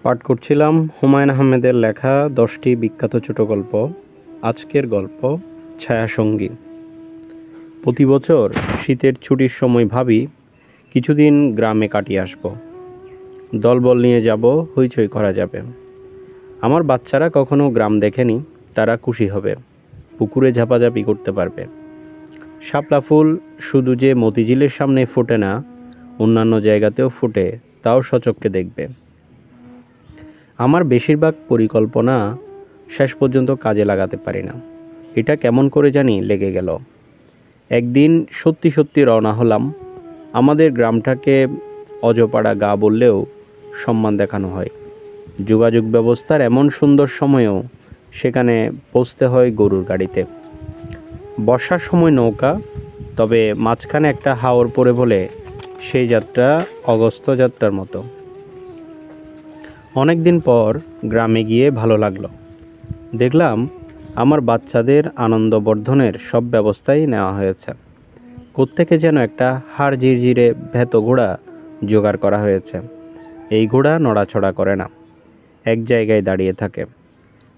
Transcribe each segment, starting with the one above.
পাঠ করছিলাম হুমায়ুন আহমেদের লেখা 10টি বিখ্যাত ছোট গল্প। আজকের গল্প ছায়াসঙ্গী। প্রতি বছর শীতের ছুটির সময় ভাবি কিছুদিন গ্রামে কাটিয়ে আসব। দলবল নিয়ে যাব, হইচই করা যাবে। আমার বাচ্চারা কখনো গ্রাম দেখেনি, তারা খুশি হবে। পুকুরে ঝাপাঝাপি করতে পারবে। শাপলা ফুল শুধু যে মতিঝিলের সামনে ফোটে না, অন্যান্য জায়গাতেও ফোটে, তাও সচক্ষে দেখবে। আমার বেশিরভাগ পরিকল্পনা শেষ পর্যন্ত কাজে লাগাতে পারি না। এটা কেমন করে জানি লেগে গেল। একদিন সত্যি সত্যি রওনা হলাম। আমাদের গ্রামটাকে অজপাড়া গা বললেও সম্মান দেখানো হয়। যোগাযোগ ব্যবস্থার এমন সুন্দর সময়েও সেখানে পৌঁছতে হয় গরুর গাড়িতে। বর্ষার সময় নৌকা, তবে মাঝখানে একটা হাওর পড়ে বলে সেই যাত্রা অগস্ত যাত্রার মতো। অনেক দিন পর গ্রামে গিয়ে ভালো লাগলো। দেখলাম আমার বাচ্চাদের আনন্দবর্ধনের সব ব্যবস্থাই নেওয়া হয়েছে। কোত্থেকে যেন একটা হাড় ঝিরঝিরে ভেত ঘোড়া জোগাড় করা হয়েছে। এই ঘোড়া নড়াচড়া করে না, এক জায়গায় দাঁড়িয়ে থাকে।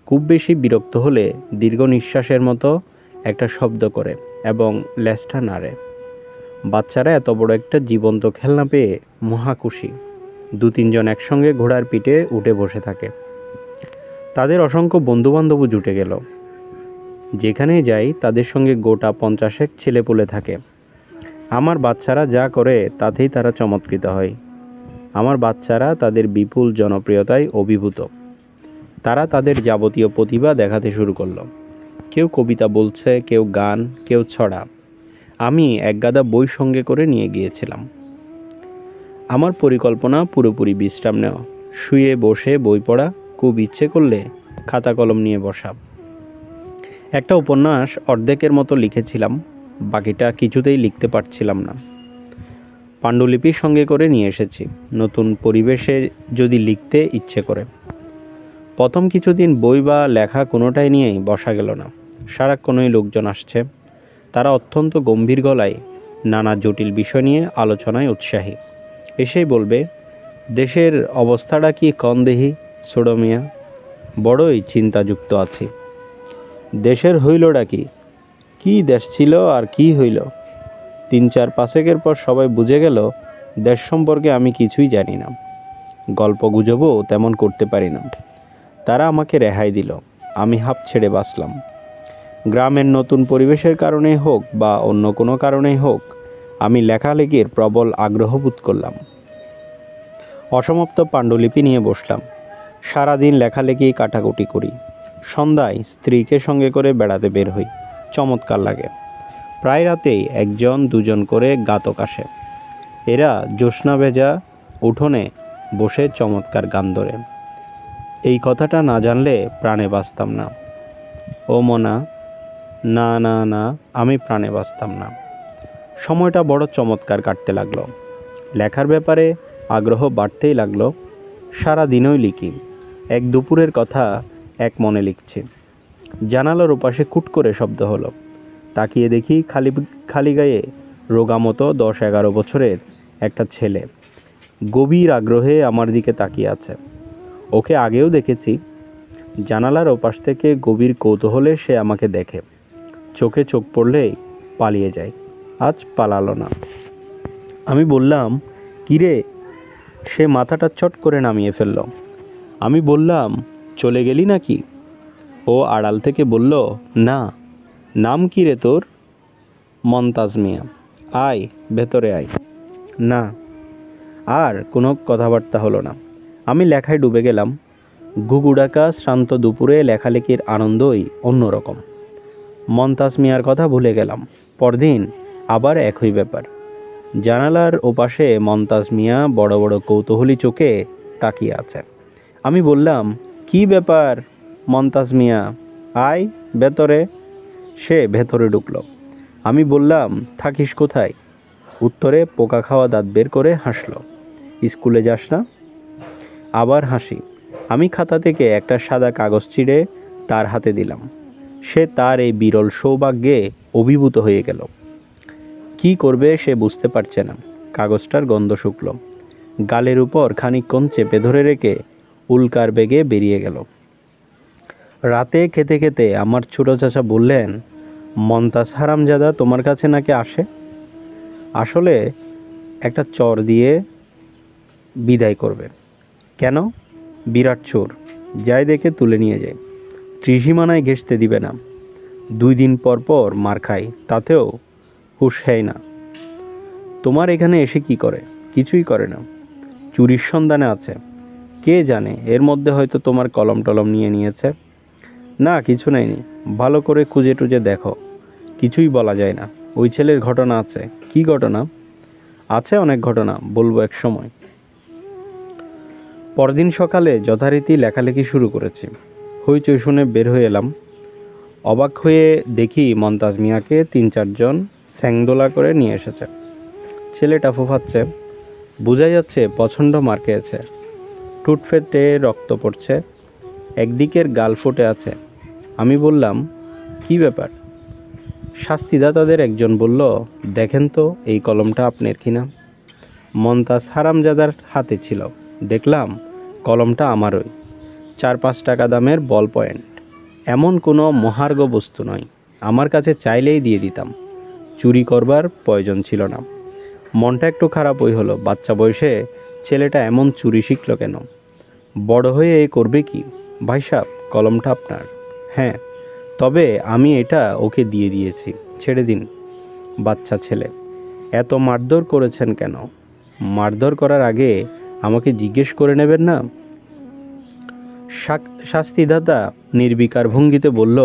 খুব বেশি বিরক্ত হলে দীর্ঘ নিঃশ্বাসের মতো একটা শব্দ করে এবং লেজটা নাড়ে। বাচ্চারা এত বড় একটা জীবন্ত খেলনা পেয়ে মহা খুশি। 2-3 জন একসঙ্গে ঘোড়ার পিঠে উঠে বসে থাকে। তাদের অসংখ্য বন্ধুবান্ধবও জুটে গেল। যেখানেই যাই তাদের সঙ্গে গোটা 50 ছেলেপুলে থাকে। আমার বাচ্চারা যা করে তাতেই তারা চমৎকৃত হয়। আমার বাচ্চারা তাদের বিপুল জনপ্রিয়তায় অভিভূত। তারা তাদের যাবতীয় প্রতিভা দেখাতে শুরু করলো। কেউ কবিতা বলছে, কেউ গান, কেউ ছড়া। আমি একগাদা বই সঙ্গে করে নিয়ে গিয়েছিলাম। আমার পরিকল্পনা পুরোপুরি বিশ্রাম নেওয়া, শুয়ে বসে বই পড়া, খুব ইচ্ছে করলে খাতা কলম নিয়ে বসা। একটা উপন্যাস অর্ধেকের মতো লিখেছিলাম, বাকিটা কিছুতেই লিখতে পারছিলাম না। পাণ্ডুলিপি সঙ্গে করে নিয়ে এসেছি, নতুন পরিবেশে যদি লিখতে ইচ্ছে করে। প্রথম কিছুদিন বই বা লেখা কোনোটাই নিয়েই বসা গেল না। সারাক্ষণই লোকজন আসছে। তারা অত্যন্ত গম্ভীর গলায় নানা জটিল বিষয় নিয়ে আলোচনায় উৎসাহী। এসেই বলবে, দেশের অবস্থাটা কি কন দেহি ছোড়ো মিয়া, বড়ই চিন্তাযুক্ত আছি। দেশের হইলটা কি, কি দেশ ছিল আর কি হইল। 3-4 পাঁচেকের পর সবাই বুঝে গেল দেশ সম্পর্কে আমি কিছুই জানি না, গল্প গুজবও তেমন করতে পারি না। তারা আমাকে রেহাই দিল, আমি হাঁপ ছেড়ে বাঁচলাম। গ্রামের নতুন পরিবেশের কারণেই হোক বা অন্য কোনো কারণেই হোক, আমি লেখালেখির প্রবল আগ্রহ বোধ করলাম। অসমাপ্ত পাণ্ডুলিপি নিয়ে বসলাম। সারাদিন লেখালেখি কাটাকুটি করি। সন্ধ্যায় স্ত্রীকে সঙ্গে করে বেড়াতে বের হই। চমৎকার লাগে। প্রায় রাতেই 1-2 করে গাতক আসে। এরা জ্যোৎস্না ভেজা উঠোনে বসে চমৎকার গান ধরে। এই কথাটা না জানলে প্রাণে বাঁচতাম না। ও মনা, না না না, আমি প্রাণে বাঁচতাম না। সময়টা বড় চমৎকার কাটতে লাগলো। লেখার ব্যাপারে আগ্রহ বাড়তেই লাগলো। সারা দিনই লিখি। এক দুপুরের কথা এক মনে লিখছি। জানালার ওপাশে কুট করে শব্দ হলো। তাকিয়ে দেখি খালি গায়ে রোগা মতো 10-11 বছরের একটা ছেলে গভীর আগ্রহে আমার দিকে তাকিয়ে আছে। ওকে আগেও দেখেছি। জানালার ওপাশ থেকে গভীর কৌতূহলে সে আমাকে দেখে। চোখে চোখ পড়লেই পালিয়ে যায়। আজ পালালো না। আমি বললাম, কিরে? সে মাথাটা চট করে নামিয়ে ফেলল। আমি বললাম, চলে গেলি নাকি? ও আড়াল থেকে বলল, না। নাম কি রে তোর? মন্তাজ মিয়া। আয়, ভেতরে আয়। না। আর কোনো কথাবার্তা হলো না। আমি লেখায় ডুবে গেলাম। ঘুঘু ডাকা শ্রান্ত দুপুরে লেখালেখির আনন্দই অন্যরকম। মন্তাজ মিয়ার কথা ভুলে গেলাম। পরদিন আবার একই ব্যাপার। জানালার ওপাশে মন্তাজ মিয়া বড় বড় কৌতূহলী চোখে তাকিয়ে আছে। আমি বললাম, কি ব্যাপার মন্তাজ মিয়া? আয় ভেতরে। সে ভেতরে ঢুকলো। আমি বললাম, থাকিস কোথায়? উত্তরে পোকা খাওয়া দাঁত বের করে হাসল। স্কুলে যাস না? আবার হাসি। আমি খাতা থেকে একটা সাদা কাগজ ছিঁড়ে তার হাতে দিলাম। সে তার এই বিরল সৌভাগ্যে অভিভূত হয়ে গেল। কি করবে সে বুঝতে পারছে না। কাগজটার গন্ধ শুকলো। গালের উপর খানিকক্ষণ চেপে ধরে রেখে উল্কার বেগে বেরিয়ে গেল। রাতে খেতে খেতে আমার ছোট চাচা বললেন, মন্তাজ হারামজাদা তোমার কাছে নাকি আসে? আসলে একটা চর দিয়ে বিদায় করবে। কেন? বিরাট চোর, যাই দেখে তুলে নিয়ে যায়, ত্রিসীমানায় ঘেঁষতে দিবে না, 2 দিন পর পর মার খাই, তাতেও হুঁশ হয় না। তোমার এখানে এসে কি করে? কিছুই করে না, চুরির সন্ধানে আছে। কে জানে, এর মধ্যে হয়তো তোমার কলম টলম নিয়ে নিয়েছে। না, কিছু নেয়নি, ভালো করে খুঁজে টুজে দেখো, কিছুই বলা যায় না। ওই ছেলের ঘটনা আছে। কি ঘটনা? আছে অনেক ঘটনা, বলবো এক সময়। পরদিন সকালে যথারীতি লেখালেখি শুরু করেছি। হইচই শুনে বের হয়ে এলাম। অবাক হয়ে দেখি মন্তাজ মিয়াকে 3-4 জন স্যাংদোলা করে নিয়ে এসেছে। ছেলেটা ফুফাচ্ছে, বোঝাই যাচ্ছে প্রচণ্ড মার খেয়েছে। ঠোঁট ফেটে রক্ত পড়ছে, একদিকের গাল ফুটে আছে। আমি বললাম, কি ব্যাপার? শাস্তিদাতাদের একজন বলল, দেখেন তো এই কলমটা আপনার কিনা। মন্তাজ হারামজাদার হাতে ছিল। দেখলাম কলমটা আমারই, 4-5 টাকা দামের বল পয়েন্ট। এমন কোনো মহার্ঘ বস্তু নয়, আমার কাছে চাইলেই দিয়ে দিতাম, চুরি করবার প্রয়োজন ছিল না। মনটা একটু খারাপই হলো, বাচ্চা বয়সে ছেলেটা এমন চুরি শিখল কেন? বড় হয়ে এ করবে কি? ভাই সাহেব, কলমটা আপনার। হ্যাঁ, তবে আমি এটা ওকে দিয়ে দিয়েছি, ছেড়ে দিন। বাচ্চা ছেলে, এত মারধর করেছেন কেন? মারধর করার আগে আমাকে জিজ্ঞেস করে নেবেন না? শাস্তিদাতা নির্বিকার ভঙ্গিতে বলল,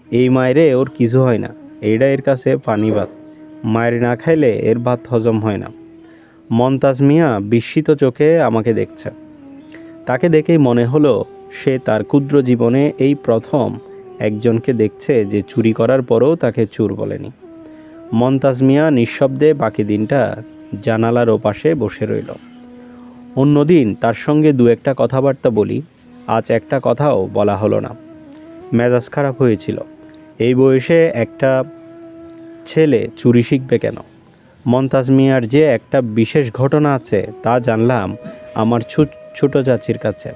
এই মায়েরে ওর কিছু হয় না, এইটা এর কাছে পানি ভাত, মায়ের না খাইলে এর ভাত হজম হয় না। মন্তাজ মিয়া বিস্মিত চোখে আমাকে দেখছে। তাকে দেখেই মনে হলো সে তার ক্ষুদ্র জীবনে এই প্রথম একজনকে দেখছে যে চুরি করার পরও তাকে চোর বলেনি। মন্তাজ মিয়া নিঃশব্দে বাকি দিনটা জানালার ওপাশে বসে রইল। অন্যদিন তার সঙ্গে 2-একটা কথাবার্তা বলি, আজ একটা কথাও বলা হলো না। মেজাজ খারাপ হয়েছিল। এই বয়সে একটা ছেলে চুরি শিখবে কেন? মন্তাজ মিয়ার যে একটা বিশেষ ঘটনা আছে তা জানলাম আমার ছোট চাচির কাছে।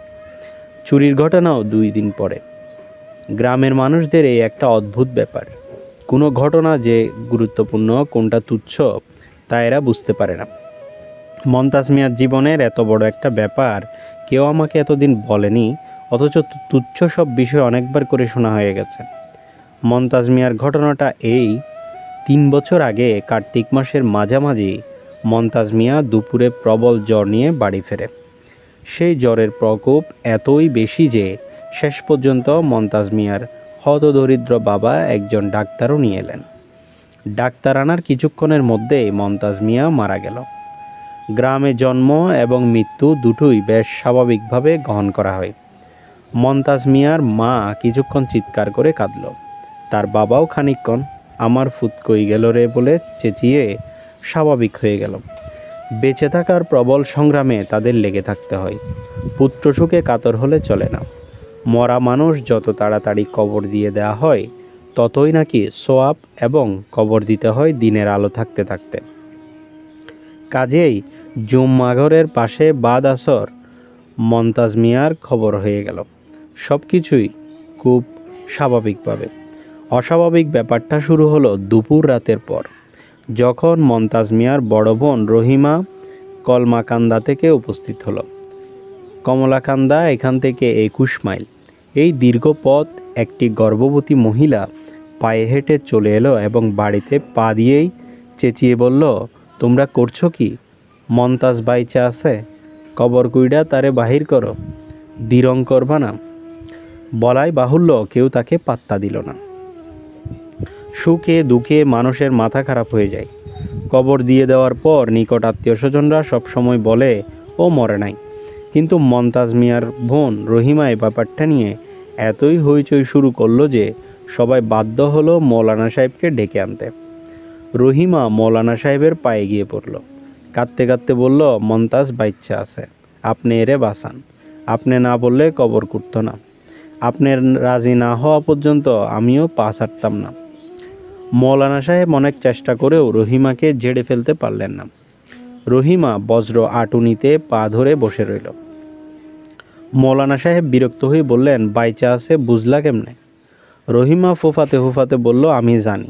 চুরির ঘটনাও 2 দিন পরে। গ্রামের মানুষদের এই একটা অদ্ভুত ব্যাপার, কোনো ঘটনা যে গুরুত্বপূর্ণ কোনটা তুচ্ছ তা এরা বুঝতে পারে না। মন্তাজ মিয়ার জীবনের এত বড় একটা ব্যাপার কেউ আমাকে এতদিন বলেনি, অথচ তুচ্ছ সব বিষয় অনেকবার করে শোনা হয়ে গেছে। মন্তাজ মিয়ার ঘটনাটা এই, 3 বছর আগে কার্তিক মাসের মাঝামাঝি মন্তাজ মিয়া দুপুরে প্রবল জ্বর নিয়ে বাড়ি ফেরে। সেই জ্বরের প্রকোপ এতই বেশি যে শেষ পর্যন্ত মন্তাজ মিয়ার হতদরিদ্র বাবা একজন ডাক্তারও নিয়ে এলেন। ডাক্তার আনার কিছুক্ষণের মধ্যেই মন্তাজ মিয়া মারা গেল। গ্রামে জন্ম এবং মৃত্যু দুটোই বেশ স্বাভাবিকভাবে গ্রহণ করা হয়। মন্তাজ মিয়ার মা কিছুক্ষণ চিৎকার করে কাঁদল। তার বাবাও খানিকক্ষণ আমার ফুত কই গেল রে বলে চেঁচিয়ে স্বাভাবিক হয়ে গেল। বেঁচে থাকার প্রবল সংগ্রামে তাদের লেগে থাকতে হয়। পুত্র সুখে কাতর হলে চলে না। মরা মানুষ যত তাড়াতাড়ি কবর দিয়ে দেওয়া হয় ততই নাকি সোয়াব, এবং কবর দিতে হয় দিনের আলো থাকতে থাকতে। কাজেই জুম্মাঘরের পাশে বাদ আসর মন্তাজ মিয়ার খবর হয়ে গেল। সব কিছুই খুব স্বাভাবিকভাবে। অস্বাভাবিক ব্যাপারটা শুরু হলো দুপুর রাতের পর, যখন মন্তাজ মিয়ার বড় বোন রহিমা কলমাকান্দা থেকে উপস্থিত হলো। কমলাকান্দা এখান থেকে 21 মাইল। এই দীর্ঘ পথ একটি গর্ভবতী মহিলা পায়ে হেঁটে চলে এলো এবং বাড়িতে পা দিয়েই চেঁচিয়ে বলল, তোমরা করছো কি? মন্তাজ বাইচা আছে, কবর কুইডা তারে বাহির করো, দিরং করবা না। বলাই বাহুল্য কেউ তাকে পাত্তা দিল না। সুখে দুঃখে মানুষের মাথা খারাপ হয়ে যায়। কবর দিয়ে দেওয়ার পর নিকট আত্মীয় স্বজনরা সবসময় বলে ও মরে নাই, কিন্তু মন্তাজ মিয়ার বোন রহিমা এই ব্যাপারটা নিয়ে এতই হইচই শুরু করলো যে সবাই বাধ্য হলো মৌলানা সাহেবকে ডেকে আনতে। রহিমা মৌলানা সাহেবের পায়ে গিয়ে পড়ল, কাঁদতে কাঁদতে বলল, মন্তাজ বাচ্চা আছে, আপনি এরে বাঁচান, আপনি না বললে কবর করত না, আপনার রাজি না হওয়া পর্যন্ত আমিও পা ছাড়তাম না। মৌলানা সাহেব অনেক চেষ্টা করেও রহিমাকে ঝেড়ে ফেলতে পারলেন না। রহিমা বজ্র আটুনিতে পা ধরে বসে রইল। মৌলানা সাহেব বিরক্ত হয়ে বললেন, বাইচা আছে বুঝলা কেমনে? রহিমা ফুফাতে ফুফাতে বলল, আমি জানি।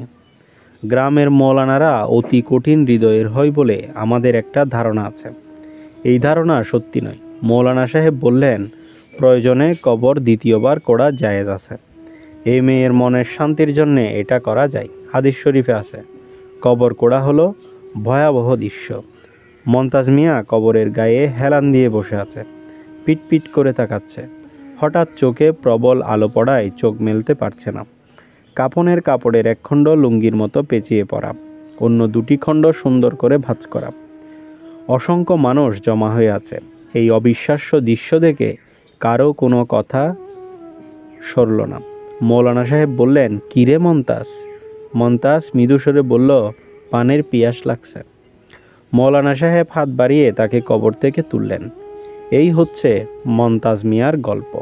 গ্রামের মৌলানারা অতি কঠিন হৃদয়ের হয় বলে আমাদের একটা ধারণা আছে। এই ধারণা সত্যি নয়। মৌলানা সাহেব বললেন, প্রয়োজনে কবর দ্বিতীয়বার করা জায়েজ আছে। এই মেয়ের মনের শান্তির জন্যে এটা করা যায়। হাদিস শরীফে আছে, কবর কোড়া হলো ভয়াবহ দৃশ্য। মমতাজ মিয়া কবরের গায়ে হেলান দিয়ে বসে আছে, পিট পিট করে তাকাচ্ছে। হঠাৎ চোখে প্রবল আলো পড়ায় চোখ মেলতে পারছে না। কাফনের কাপড়ের এক খণ্ড লুঙ্গির মতো পেঁচিয়ে পড়া, অন্য দুটি খণ্ড সুন্দর করে ভাঁজ করা। অসংখ্য মানুষ জমা হয়ে আছে। এই অবিশ্বাস্য দৃশ্য দেখে কারো কোনো কথা সরল না। মৌলানা সাহেব বললেন, কিরে মমতাজ? মমতাজ মৃদুস্বরে বলল, পানের পিয়াস লাগছে। মৌলানা সাহেব হাত বাড়িয়ে তাকে কবর থেকে তুললেন। এই হচ্ছে মমতাজ মিয়ার গল্প।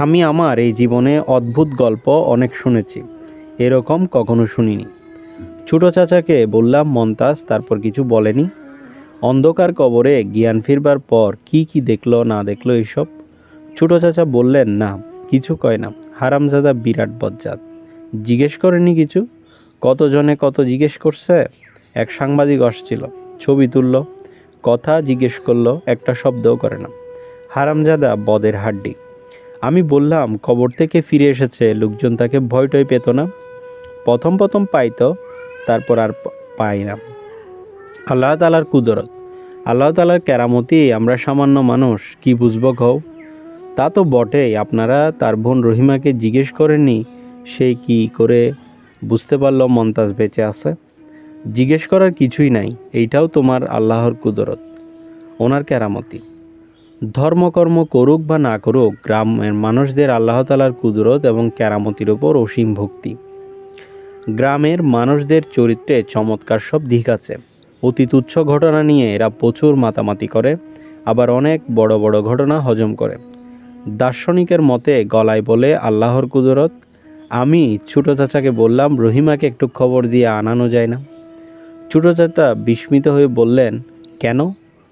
আমি আমার এই জীবনে অদ্ভুত গল্প অনেক শুনেছি, এরকম কখনো শুনিনি। ছোট চাচাকে বললাম, মমতাজ তারপর কিছু বলেনি? অন্ধকার কবরে জ্ঞান ফিরবার পর কি কি দেখলো না দেখলো এইসব? ছোট চাচা বললেন, না কিছু কয় না, হারামজাদা বিরাট বজ্জাত। জিজ্ঞেস করেনি কিছু? কতজনে কত জিজ্ঞেস করছে। এক সাংবাদিক আসছিল, ছবি তুলল, কথা জিজ্ঞেস করলো, একটা শব্দও করে না। হারামজাদা বদের হাড্ডি। আমি বললাম, কবর থেকে ফিরে এসেছে, লোকজন তাকে ভয়টয় পেত না? প্রথম প্রথম পাইতো, তারপর আর পাই না। আল্লাহ তাআলার কুদরত, আল্লাহ তাআলার কেরামতি আমরা সামান্য মানুষ কি বুঝবো কও? তা তো বটেই। আপনারা তার বোন রহিমাকে জিজ্ঞেস করেননি সেই কি করে বুঝতে পারলো মমতাজ বেঁচে আছে? জিজ্ঞেস করার কিছুই নাই, এইটাও তোমার আল্লাহর কুদরত, ওনার কেরামতি। ধর্মকর্ম করুক বা না করুক, গ্রামের মানুষদের আল্লাহ তাআলার কুদরত এবং কেরামতির ওপর অসীম ভক্তি। গ্রামের মানুষদের চরিত্রে চমৎকার সব দিক আছে। অতি তুচ্ছ ঘটনা নিয়ে এরা প্রচুর মাতামাতি করে, আবার অনেক বড় বড় ঘটনা হজম করে। দার্শনিকের মতে গলায় বলে আল্লাহর কুদরত। আমি ছোটো চাচাকে বললাম, রহিমাকে একটু খবর দিয়ে আনানো যায় না? ছোটো চাচা বিস্মিত হয়ে বললেন, কেন?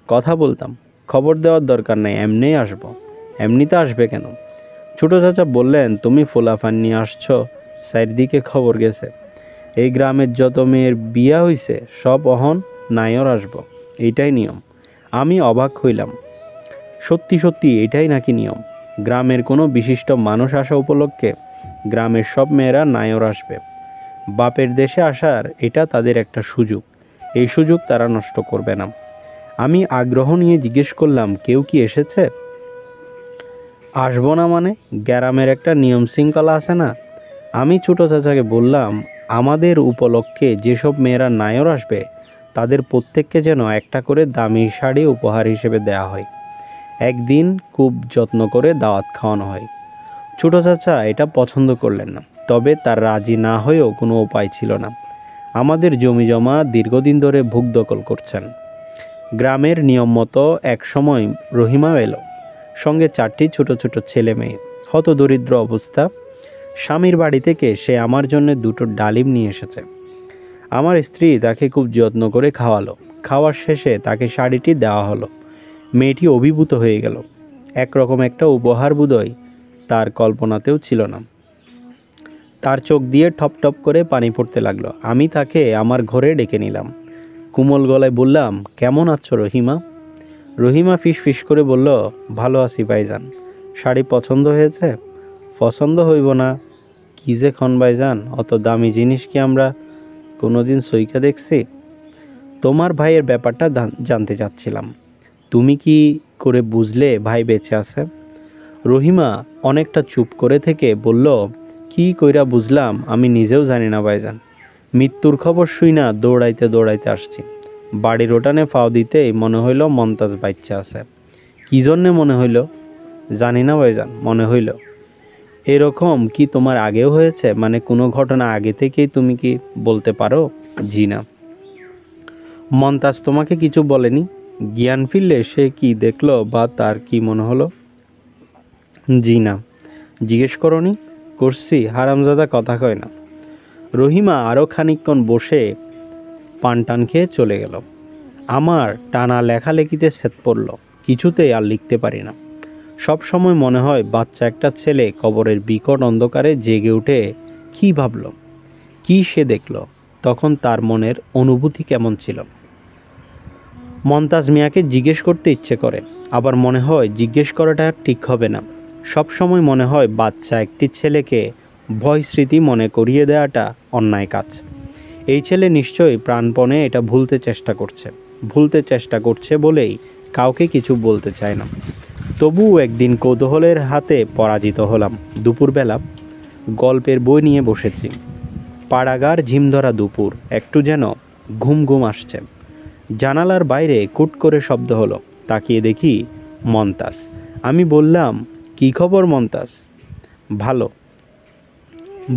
কথা বলতাম, খবর দেওয়ার দরকার নেই, এমনিই আসবো। এমনিতে আসবে কেন? ছোটো চাচা বললেন, তুমি ফোলাফান নিয়ে আসছো, চারিদিকে খবর গেছে। এই গ্রামের যত মেয়ের বিয়া হইছে সব অহন নায়র আসবো, এইটাই নিয়ম। আমি অবাক হইলাম, সত্যি সত্যি এটাই নাকি নিয়ম? গ্রামের কোনো বিশিষ্ট মানুষ আসা উপলক্ষে গ্রামের সব মেয়েরা নায়র আসবে। বাপের দেশে আসার এটা তাদের একটা সুযোগ, এই সুযোগ তারা নষ্ট করবে না। আমি আগ্রহ নিয়ে জিজ্ঞেস করলাম, কেউ কি এসেছে? আসবো না মানে? গ্রামের একটা নিয়ম শৃঙ্খলা আছে না? আমি ছোটো চাচাকে বললাম, আমাদের উপলক্ষে যেসব মেয়েরা নায়র আসবে তাদের প্রত্যেককে যেন একটা করে দামি শাড়ি উপহার হিসেবে দেওয়া হয়। একদিন খুব যত্ন করে দাওয়াত খাওয়ানো হয়। ছোটো চাচা এটা পছন্দ করলেন না, তবে তার রাজি না হয়েও কোনো উপায় ছিল না। আমাদের জমি জমা দীর্ঘদিন ধরে ভোগ দখল করছেন। গ্রামের নিয়ম মতো এক সময় রহিমাও এলো, সঙ্গে 4টি ছোট ছোট ছেলে মেয়ে। হতদরিদ্র অবস্থা। স্বামীর বাড়ি থেকে সে আমার জন্য 2টো ডালিম নিয়ে এসেছে। আমার স্ত্রী তাকে খুব যত্ন করে খাওয়ালো। খাওয়ার শেষে তাকে শাড়িটি দেওয়া হলো। মেয়েটি অভিভূত হয়ে গেল। একরকম একটা উপহার বোধহয় তার কল্পনাতেও ছিল না। তার চোখ দিয়ে টপ টপ করে পানি পড়তে লাগলো। আমি তাকে আমার ঘরে ডেকে নিলাম। কোমল গলায় বললাম, কেমন আছো রহিমা? রহিমা ফিস ফিস করে বলল, ভালো আছি ভাইজান। শাড়ি পছন্দ হয়েছে? পছন্দ হইব না কি যে খন ভাইজান, অত দামি জিনিস কি আমরা কোনোদিন সইকা দেখছি? তোমার ভাইয়ের ব্যাপারটা জানতে চাচ্ছিলাম। তুমি কি করে বুঝলে ভাই বেঁচে আছে? রহিমা অনেকটা চুপ করে থেকে বলল, কি কইরা বুঝলাম আমি নিজেও জানি না ভাইজান। মৃত্যুর খবর শুই না দৌড়াইতে দৌড়াইতে আসছি। বাড়ির ওটানে ফাও দিতেই মনে হইল মমতাজ বাচ্চা আছে। কী জন্যে মনে হইল জানি না ভাইজান, মনে হইল। এরকম কি তোমার আগেও হয়েছে? মানে কোনো ঘটনা আগে থেকেই তুমি কি বলতে পারো? জি না। মমতাজ তোমাকে কিছু বলেনি? জ্ঞান ফিরলে সে কি দেখলো বা তার কি মনে হলো? জি না। জিজ্ঞেস করনি? করছি, হারামজাদা কথা কয় না। রহিমা আরও খানিকক্ষণ বসে পান টান খেয়ে চলে গেল। আমার টানা লেখালেখিতে সেট পড়ল, কিছুতেই আর লিখতে পারি না। সব সময় মনে হয় বাচ্চা একটা ছেলে কবরের বিকট অন্ধকারে জেগে উঠে কী ভাবল, কী সে দেখল, তখন তার মনের অনুভূতি কেমন ছিল। মমতাজ মিয়াকে জিজ্ঞেস করতে ইচ্ছে করে, আবার মনে হয় জিজ্ঞেস করাটা ঠিক হবে না। সব সময় মনে হয় বাচ্চা একটি ছেলেকে ভয় স্মৃতি মনে করিয়ে দেওয়াটা অন্যায় কাজ। এই ছেলে নিশ্চয়ই প্রাণপণে এটা ভুলতে চেষ্টা করছে বলেই কাউকে কিছু বলতে চায় না। তবুও একদিন কৌতূহলের হাতে পরাজিত হলাম। দুপুরবেলা গল্পের বই নিয়ে বসেছি। পাড়াগার ঝিমধরা দুপুর, একটু যেন ঘুম ঘুম আসছে। জানালার বাইরে কুট করে শব্দ হলো। তাকিয়ে দেখি মমতাজ। আমি বললাম, কী খবর মমতাজ? ভালো।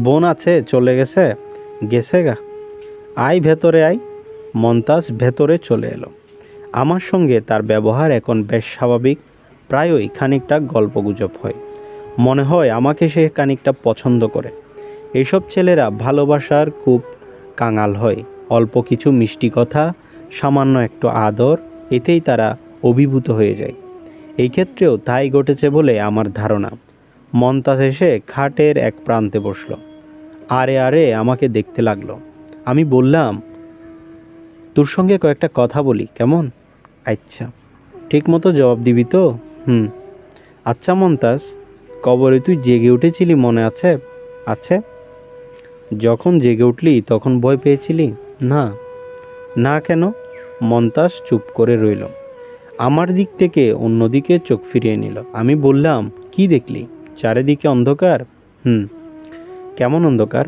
বোন আছে, চলে গেছে গা। আয় ভেতরে আয়। মমতাজ ভেতরে চলে এলো। আমার সঙ্গে তার ব্যবহার এখন বেশ স্বাভাবিক। প্রায়ই খানিকটা গল্পগুজব হয়। মনে হয় আমাকে সে খানিকটা পছন্দ করে। এইসব ছেলেরা ভালোবাসার খুব কাঙাল হয়। অল্প কিছু মিষ্টি কথা, সামান্য একটু আদর, এতেই তারা অভিভূত হয়ে যায়। এই ক্ষেত্রেও তাই ঘটেছে বলে আমার ধারণা। মমতাজ এসে খাটের এক প্রান্তে বসল। আরে আমাকে দেখতে লাগলো। আমি বললাম, তোর সঙ্গে কয়েকটা কথা বলি, কেমন? আচ্ছা। ঠিক মতো জবাব দিবি তো? আচ্ছা মমতাজ, কবরে তুই জেগে উঠেছিলি মনে আছে? আছে। যখন জেগে উঠলি তখন ভয় পেয়েছিলি? না। কেন? মমতাজ চুপ করে রইল। আমার দিক থেকে অন্যদিকে চোখ ফিরিয়ে নিল। আমি বললাম, কি দেখলি? চারিদিকে অন্ধকার। কেমন অন্ধকার?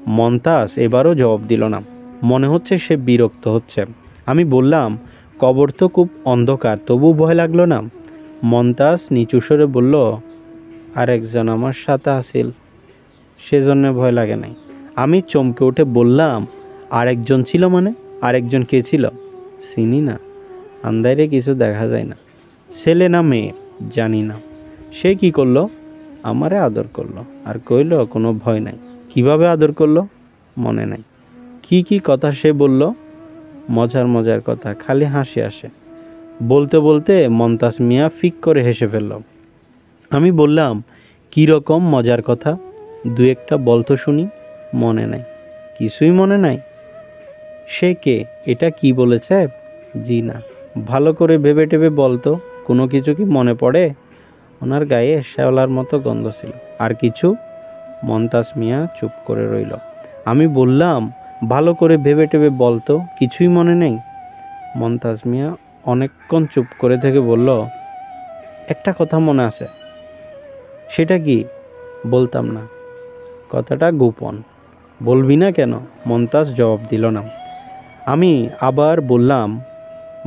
মমতাজ এবারও জবাব দিল না। মনে হচ্ছে সে বিরক্ত হচ্ছে। আমি বললাম, কবর তো খুব অন্ধকার, তবু ভয় লাগলো না? মমতাজ নিচু স্বরে বলল, আরেকজন আমার সাথে আসিল, সেজন্য ভয় লাগে নাই। আমি চমকে উঠে বললাম, আরেকজন ছিল মানে? আরেকজন কে ছিল? চিনি না, আন্ধারে কিছু দেখা যায় না। ছেলে না মেয়ে জানি না। সে কি করলো? আমারে আদর করলো আর কইল কোনো ভয় নাই। কিভাবে আদর করলো মনে নাই। কি কথা সে বলল? মজার কথা, খালি হাসি আসে। বলতে বলতে মমতাজ মিয়া ফিক করে হেসে ফেলল। আমি বললাম, কী রকম মজার কথা? দু একটা বলতো শুনি। মনে নাই। কিছুই মনে নাই? সে কে? এটা কি বলেছে? জি না। ভালো করে ভেবে টেবে বলতো, কোনো কিছু কি মনে পড়ে? ওনার গায়ে শ্যাওলার মতো গন্ধ ছিল। আর কিছু? মমতাজ মিয়া চুপ করে রইল। আমি বললাম, ভালো করে ভেবে টেবে বলতো, কিছুই মনে নেই? মমতাজ মিয়া অনেকক্ষণ চুপ করে থেকে বলল, একটা কথা মনে আছে। সেটা কি? বলতাম না। কথাটা গোপন। বলবি না কেন? মমতাজ জবাব দিল না। আমি আবার বললাম,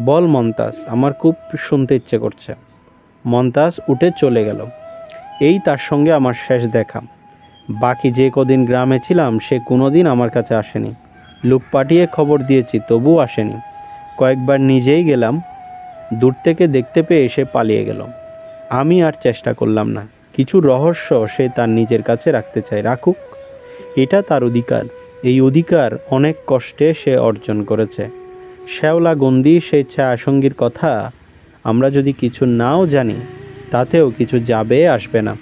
বল মমতাজ, আমার খুব শুনতে ইচ্ছে করছে। মমতাজ উঠে চলে গেল। এই তার সঙ্গে আমার শেষ দেখা। বাকি যে কদিন গ্রামে ছিলাম সে কোনোদিন আমার কাছে আসেনি। লোক পাঠিয়ে খবর দিয়েছি, তবুও আসেনি। কয়েকবার নিজেই গেলাম। দূর থেকে দেখতে পেয়ে সে পালিয়ে গেল। আমি আর চেষ্টা করলাম না। কিছু রহস্য সে তার নিজের কাছে রাখতে চায়, রাখুক। এটা তার অধিকার। এই অধিকার অনেক কষ্টে সে অর্জন করেছে। শ্যাওলা গন্ডি সেই ছায়াসঙ্গীর কথা আমরা যদি কিছু নাও জানি, তাতেও কিছু যাবে আসবে না।